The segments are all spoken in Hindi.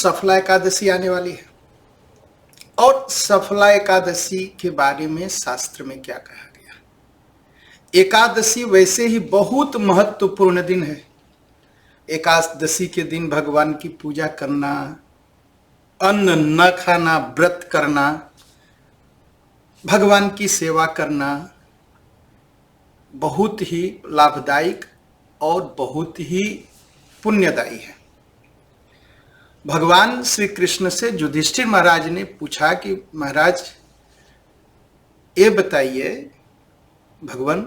सफला एकादशी आने वाली है और सफला एकादशी के बारे में शास्त्र में क्या कहा गया। एकादशी वैसे ही बहुत महत्वपूर्ण दिन है। एकादशी के दिन भगवान की पूजा करना, अन्न न खाना, व्रत करना, भगवान की सेवा करना बहुत ही लाभदायक और बहुत ही पुण्यदायी है। भगवान श्री कृष्ण से युधिष्ठिर महाराज ने पूछा कि महाराज ये बताइए भगवान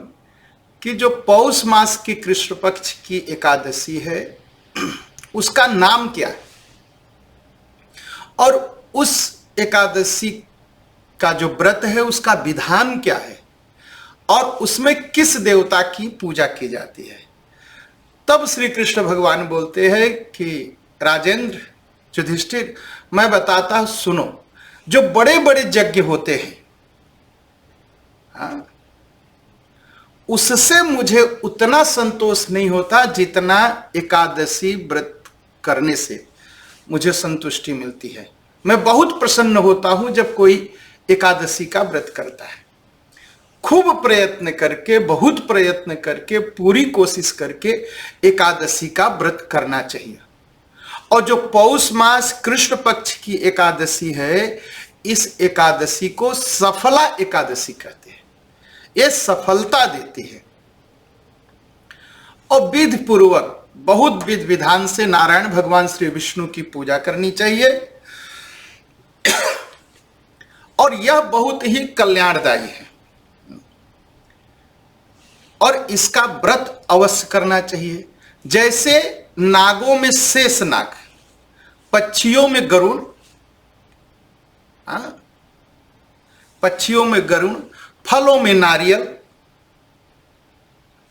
कि जो पौष मास की कृष्ण पक्ष की एकादशी है उसका नाम क्या है और उस एकादशी का जो व्रत है उसका विधान क्या है और उसमें किस देवता की पूजा की जाती है। तब श्री कृष्ण भगवान बोलते हैं कि राजेंद्र, युधिष्ठिर, मैं बताता हूं, सुनो। जो बड़े बड़े यज्ञ होते हैं, हाँ, उससे मुझे उतना संतोष नहीं होता जितना एकादशी व्रत करने से मुझे संतुष्टि मिलती है। मैं बहुत प्रसन्न होता हूं जब कोई एकादशी का व्रत करता है। खूब प्रयत्न करके, बहुत प्रयत्न करके, पूरी कोशिश करके एकादशी का व्रत करना चाहिए। और जो पौष मास कृष्ण पक्ष की एकादशी है, इस एकादशी को सफला एकादशी कहते हैं। ये सफलता देती है और विधि पूर्वक बहुत विधि विधान से नारायण भगवान श्री विष्णु की पूजा करनी चाहिए और यह बहुत ही कल्याणदायी है और इसका व्रत अवश्य करना चाहिए। जैसे नागों में शेष नाग, पक्षियों में गरुड़, पक्षियों में गरुड़, फलों में नारियल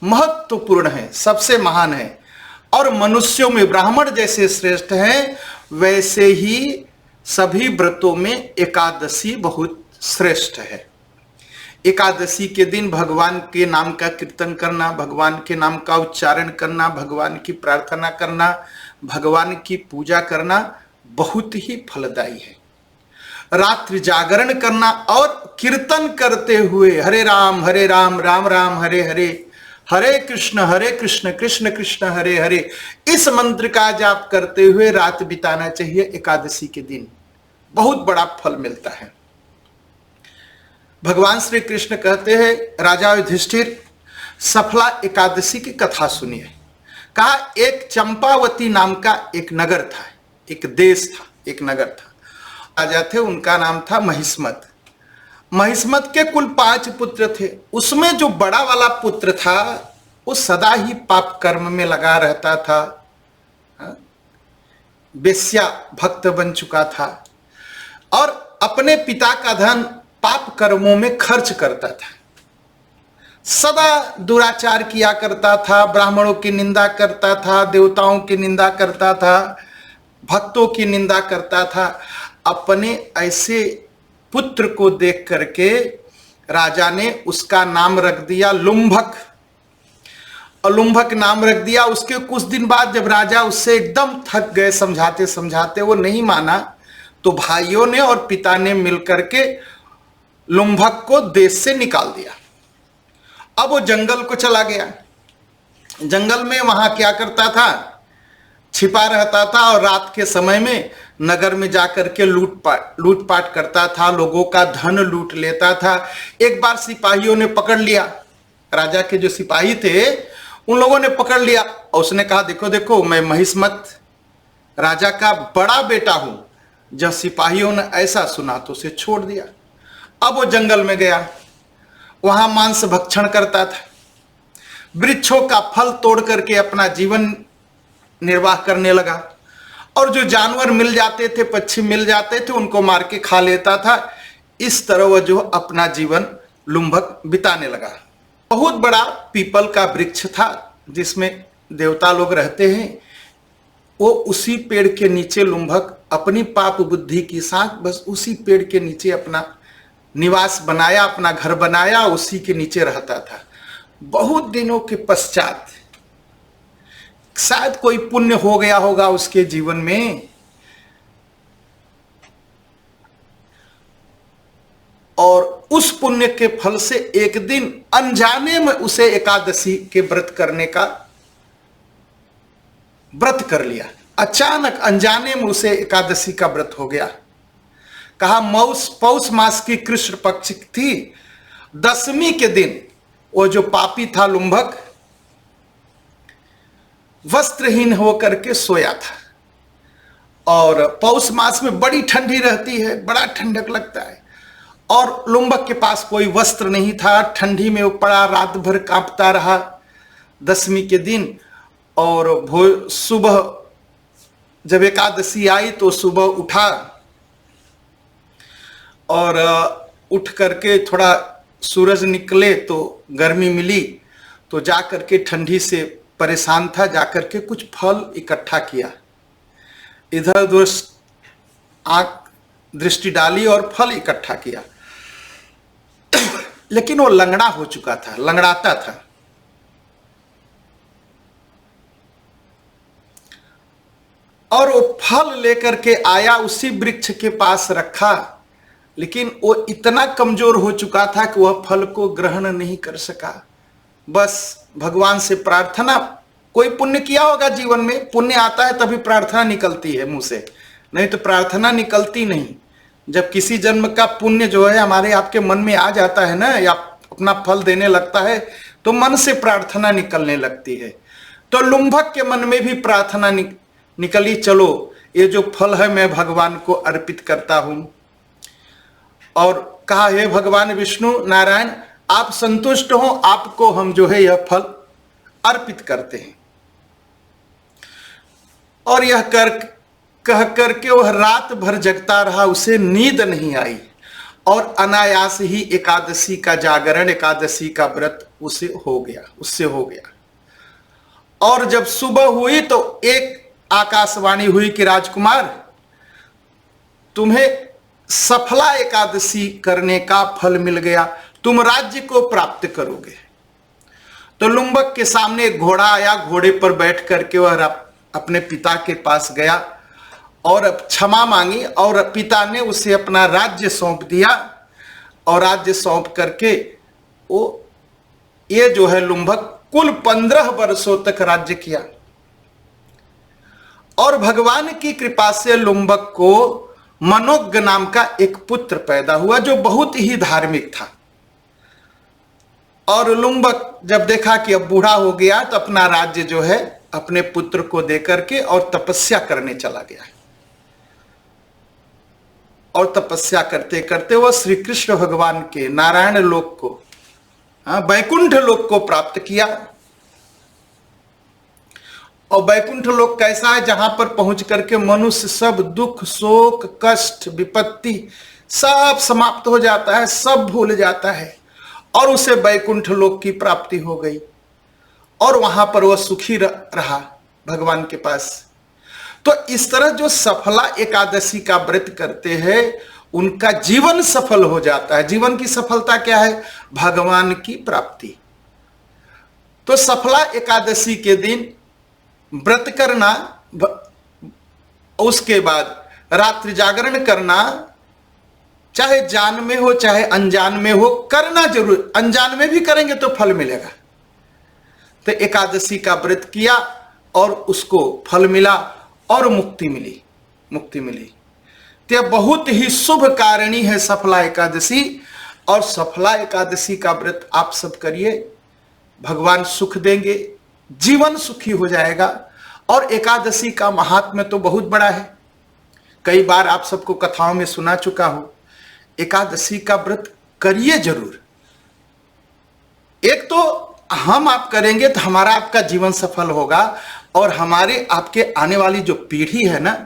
महत्वपूर्ण है, सबसे महान है, और मनुष्यों में ब्राह्मण जैसे श्रेष्ठ हैं, वैसे ही सभी व्रतों में एकादशी बहुत श्रेष्ठ है। एकादशी के दिन भगवान के नाम का कीर्तन करना, भगवान के नाम का उच्चारण करना, भगवान की प्रार्थना करना, भगवान की पूजा करना बहुत ही फलदायी है। रात्रि जागरण करना और कीर्तन करते हुए हरे राम राम राम हरे हरे, हरे कृष्ण कृष्ण कृष्ण हरे हरे, इस मंत्र का जाप करते हुए रात बिताना चाहिए। एकादशी के दिन बहुत बड़ा फल मिलता है। भगवान श्री कृष्ण कहते हैं, राजा युधिष्ठिर, सफला एकादशी की कथा सुनिए। कहा, एक चंपावती नाम का एक नगर था, एक देश था, एक नगर था। राजा थे, उनका नाम था महिष्मत। महिष्मत के कुल 5 पुत्र थे। उसमें जो बड़ा वाला पुत्र था वो सदा ही पाप कर्म में लगा रहता था, वेश्या भक्त बन चुका था और अपने पिता का धन पाप कर्मों में खर्च करता था। सदा दुराचार किया करता था, ब्राह्मणों की निंदा करता था, देवताओं की निंदा करता था, भक्तों की निंदा करता था। अपने ऐसे पुत्र को देख करके राजा ने उसका नाम रख दिया लुम्भक। और लुम्भक नाम रख दिया। उसके कुछ दिन बाद जब राजा उससे एकदम थक गए समझाते समझाते, वो नहीं माना, तो भाइयों ने और पिता ने मिलकर के लुम्भक को देश से निकाल दिया। अब वो जंगल को चला गया। जंगल में वहां क्या करता था, छिपा रहता था और रात के समय में नगर में जाकर के लूटपाट करता था, लोगों का धन लूट लेता था। एक बार सिपाहियों ने पकड़ लिया, राजा के जो सिपाही थे उन लोगों ने पकड़ लिया और उसने कहा, देखो देखो, मैं महिष्मत राजा का बड़ा बेटा हूं। जब सिपाहियों ने ऐसा सुना तो उसे छोड़ दिया। अब वो जंगल में गया, वहां मांस भक्षण करता था, वृक्षों का फल तोड़ करके अपना जीवन निर्वाह करने लगा और जो जानवर मिल जाते थे, पक्षी मिल जाते थे, उनको मार के खा लेता था। इस तरह वह जो अपना जीवन लुम्भक बिताने लगा। बहुत बड़ा पीपल का वृक्ष था जिसमें देवता लोग रहते हैं। वो उसी पेड़ के नीचे लुम्भक अपनी पाप बुद्धि के साथ बस उसी पेड़ के नीचे अपना निवास बनाया, अपना घर बनाया, उसी के नीचे रहता था। बहुत दिनों के पश्चात शायद कोई पुण्य हो गया होगा उसके जीवन में, उस पुण्य के फल से एक दिन अनजाने में उसे एकादशी के व्रत करने का व्रत कर लिया। अचानक अनजाने में उसे एकादशी का व्रत हो गया। कहा पौष मास की कृष्ण पक्ष थी, दशमी के दिन वो जो पापी था लुम्भक वस्त्रहीन होकर के सोया था, और पौष मास में बड़ी ठंडी रहती है, बड़ा ठंडक लगता है, और लुम्भक के पास कोई वस्त्र नहीं था। ठंडी में वो पड़ा, रात भर कांपता रहा दशमी के दिन। और सुबह जब एकादशी आई तो सुबह उठा, और उठ करके थोड़ा सूरज निकले तो गर्मी मिली, तो जाकर के ठंडी से परेशान था, जाकर के कुछ फल इकट्ठा किया, इधर उधर आंख दृष्टि डाली और फल इकट्ठा किया। लेकिन वो लंगड़ा हो चुका था, लंगड़ाता था। और वो फल लेकर के आया, उसी वृक्ष के पास रखा, लेकिन वो इतना कमजोर हो चुका था कि वह फल को ग्रहण नहीं कर सका। बस भगवान से प्रार्थना, कोई पुण्य किया होगा जीवन में, पुण्य आता है तभी प्रार्थना निकलती है मुंह से, नहीं तो प्रार्थना निकलती नहीं। जब किसी जन्म का पुण्य जो है हमारे आपके मन में आ जाता है ना, या अपना फल देने लगता है, तो मन से प्रार्थना निकलने लगती है। तो लुम्भक के मन में भी प्रार्थना निकली, चलो ये जो फल है मैं भगवान को अर्पित करता हूं। और कहा हे भगवान विष्णु नारायण, आप संतुष्ट हो, आपको हम जो है यह फल अर्पित करते हैं। और यह कह करके वह रात भर जगता रहा, उसे नींद नहीं आई, और अनायास ही एकादशी का जागरण, एकादशी का व्रत उससे हो गया। और जब सुबह हुई तो एक आकाशवाणी हुई कि राजकुमार, तुम्हें सफला एकादशी करने का फल मिल गया, तुम राज्य को प्राप्त करोगे। तो लुम्बक के सामने एक घोड़ा आया, घोड़े पर बैठ करके वह अपने पिता के पास गया और क्षमा मांगी, और पिता ने उसे अपना राज्य सौंप दिया। और राज्य सौंप करके वो ये जो है लुम्भक कुल 15 वर्षों तक राज्य किया। और भगवान की कृपा से लुम्भक को मनोज्ञ नाम का एक पुत्र पैदा हुआ जो बहुत ही धार्मिक था। और लुम्भक जब देखा कि अब बूढ़ा हो गया तो अपना राज्य जो है अपने पुत्र को देकर के और तपस्या करने चला गया। और तपस्या करते करते वह श्री कृष्ण भगवान के नारायण लोक को, बैकुंठ लोक को प्राप्त किया। और बैकुंठ लोक कैसा है, जहां पर पहुंच करके मनुष्य सब दुख शोक कष्ट विपत्ति सब समाप्त हो जाता है, सब भूल जाता है, और उसे बैकुंठ लोक की प्राप्ति हो गई। और वहां पर वह सुखी रहा भगवान के पास। तो इस तरह जो सफला एकादशी का व्रत करते हैं उनका जीवन सफल हो जाता है। जीवन की सफलता क्या है? भगवान की प्राप्ति। तो सफला एकादशी के दिन व्रत करना, उसके बाद रात्रि जागरण करना, चाहे जान में हो चाहे अनजान में हो, करना जरूर। अनजान में भी करेंगे तो फल मिलेगा। तो एकादशी का व्रत किया और उसको फल मिला और मुक्ति मिली। तो यह बहुत ही शुभ कारिणी है सफला एकादशी। और सफला एकादशी का व्रत आप सब करिए, भगवान सुख देंगे, जीवन सुखी हो जाएगा। और एकादशी का महात्म्य तो बहुत बड़ा है, कई बार आप सबको कथाओं में सुना चुका हूं। एकादशी का व्रत करिए जरूर। एक तो हम आप करेंगे तो हमारा आपका जीवन सफल होगा, और हमारे आपके आने वाली जो पीढ़ी है ना,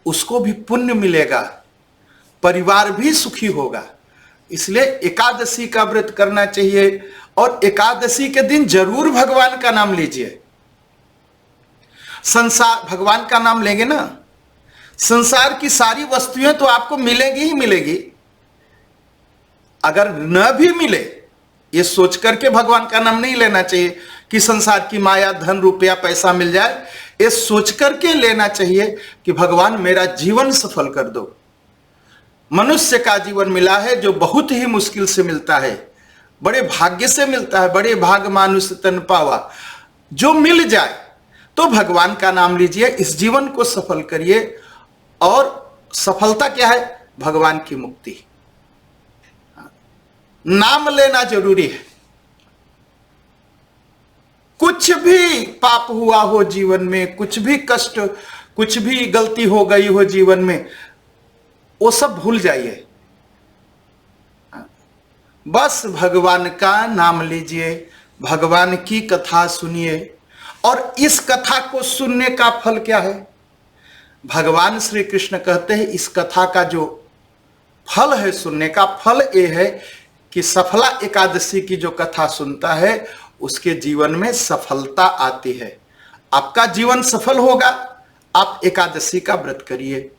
उसको भी पुण्य मिलेगा, परिवार भी सुखी होगा। इसलिए एकादशी का व्रत करना चाहिए। और एकादशी के दिन जरूर भगवान का नाम लीजिए। संसार, भगवान का नाम लेंगे ना, संसार की सारी वस्तुएं तो आपको मिलेगी ही मिलेगी। अगर न भी मिले, ये सोच करके भगवान का नाम नहीं लेना चाहिए कि संसार की माया धन रुपया पैसा मिल जाए। ये सोच करके लेना चाहिए कि भगवान मेरा जीवन सफल कर दो। मनुष्य का जीवन मिला है जो बहुत ही मुश्किल से मिलता है, बड़े भाग्य से मिलता है। बड़े भाग मानुष तन पावा, जो मिल जाए तो भगवान का नाम लीजिए, इस जीवन को सफल करिए। और सफलता क्या है? भगवान की मुक्ति। नाम लेना जरूरी है। कुछ भी पाप हुआ हो जीवन में, कुछ भी कष्ट, कुछ भी गलती हो गई हो जीवन में, वो सब भूल जाइए। बस भगवान का नाम लीजिए, भगवान की कथा सुनिए। और इस कथा को सुनने का फल क्या है? भगवान श्री कृष्ण कहते हैं इस कथा का जो फल है, सुनने का फल ये है कि सफला एकादशी की जो कथा सुनता है उसके जीवन में सफलता आती है। आपका जीवन सफल होगा, आप एकादशी का व्रत करिए।